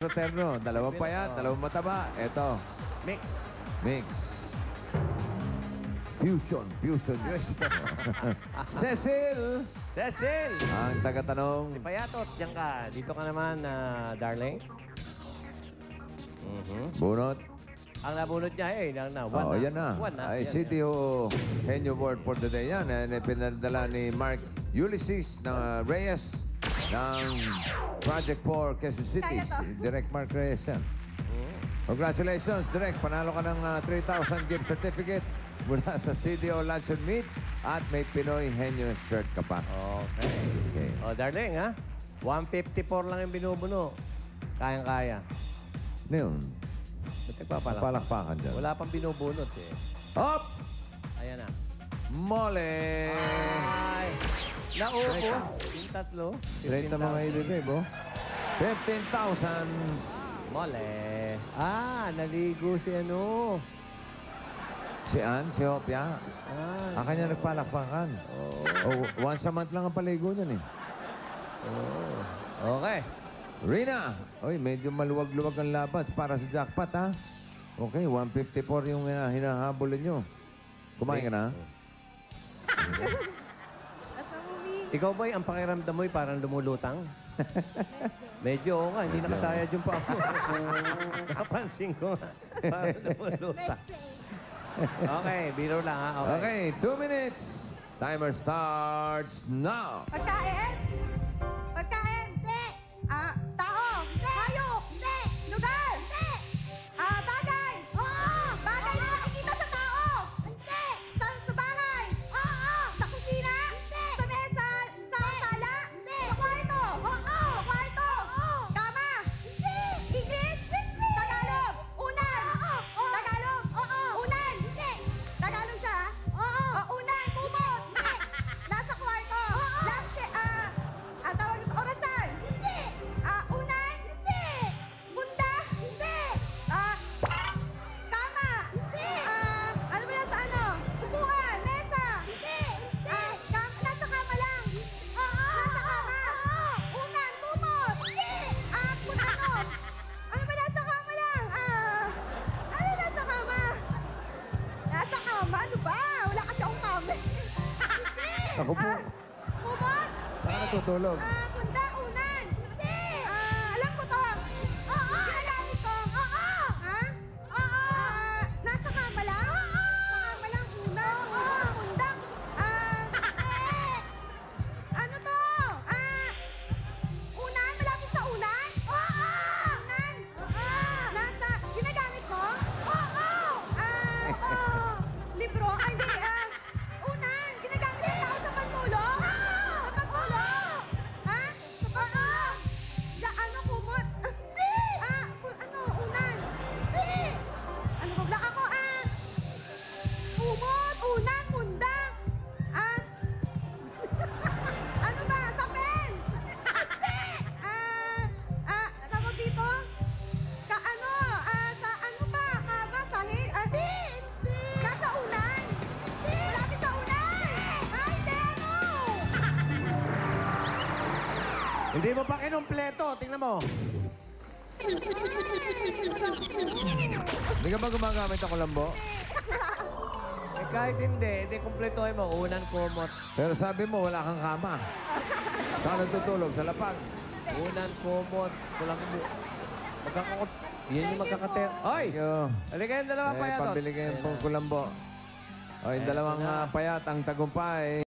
fraterno. Dalawang payat, dalawang mataba. Ito, Mix. mix. Fusion dress. Cecil, Cecil! ang Si tagatanong. Payatot, diyan ka. Dito ka naman, darling. Bunot. Ang nabunod niya, Oh, yan na. One na. Ay, Yan CTO Henyo Word for the day yan. Pinadala ni Mark Ulysses ng Reyes ng Project 4 Quezon City. Kaya to. Si Direct Mark Reyes yan. Congratulations, Direct. Panalo ka ng 3,000 gift certificate mula sa CTO Lunch and Meat at may Pinoy Henyo shirt ka pa. Okay. Okay. Oh, darling, ha? 154 lang yung binubuno. Kayang-kaya. Ano yun? Ba't nagpapalak? Palakpakan dyan. Wala pang binubunot, eh. Hop! Ayan na. Mole! Ay! Naubos. Yung tatlo. Straight na mga 15,000. ibigay, bo. 15,000. Mole. Naligo si ano. Si Ann, si Hopia. Kanya nagpalakpakan. Oh, once a month lang ang paligo niyan eh. Okay. Rina! Oy, medyo maluwag-luwag ang laban para sa jackpot, ha? Okay, 154 yung hinahabol nyo. Kumain ka na? Asa mo, Mi? Ikaw boy, ang pakiramdam mo'y parang lumulutang. Medyo, oo nga. Hindi Medyo. nakasayad yung pa ako. Napansin ko nga. Parang lumulutang. Okay, biro lang ha. Okay. Okay, 2 minutes. Timer starts now. Pagkain? Pagkain? Hindi. Tao? Hindi. Hayop? Hindi. Lugar? Hindi. Bagay? Oo. Bagay na nakikita sa tao? Hindi. Sa bahay? Oo. Sa kusina? Hindi. Sa mesa? Sa sala? Hindi. Sa kwarto? Oo. Sa kwarto? Oo. Kama? Hindi. English? Hindi. Tagalog? Unan? Oo. Tagalog? Oo. Unan? Hindi. Tagalog siya? Oo. Unan? Kumot? Hindi. Nasa kwarto? Oo. Tawag ito, orasan? Hindi. Unan? Hindi. Bunda? Hindi. Kama? Hindi. Ano ba nasa ano? Upuan? Mesa? Hindi. Nasa kama lang? Oo. Nasa kama? Oo. Unan? Kumot? Hindi. Ano ba nasa kama lang? Ano nasa kama? Nasa kama? Ano ba? Wala kasi akong kama. Hindi. Ako po. Kumot? Saan natutulog? Bunda, unan. Hindi. Alam ko to. Oo. Ginagamit ko. Oo. Ha? Oo. Nasa kama lang? Oo. Sa kama lang, unan. Oo. Bunda. Hindi. Ano to? Unan? Malapit sa unan? Oo. Unan? Oo. Nasa, ginagamit mo? Oo. Libro? Ay, hindi. Unan. Ginagamit ng tao sa pagtulog? Sa pagtulog? Ha? Sa pagtulog? Ano, kumot? Hindi. Unan? Hindi. Ano ba? Black ako, Kumot, unan, munda. Ano ba? Sa pen? Hindi. Tawag dito? Sa ano ba? Kama, sahig? Hindi. Nasa unan? Hindi. Malapit sa unan? Hindi, ano? Hindi mo pa kinumpleto. Tingnan mo. Hindi ka ba gumagamit ng kulambo? Kahit hindi kumpletuhin mo. Unan, kumot. Pero sabi mo, wala kang kama. Saan natutulog? Sa lapag? Unan, kumot. Kulang mo. Magkakakot. Yan yung magkakater. Hoy! Thank you. Halika yung dalawa pa yatot. Pambili kayo ng kulambo. O, yung dalawang payat, ang tagumpay.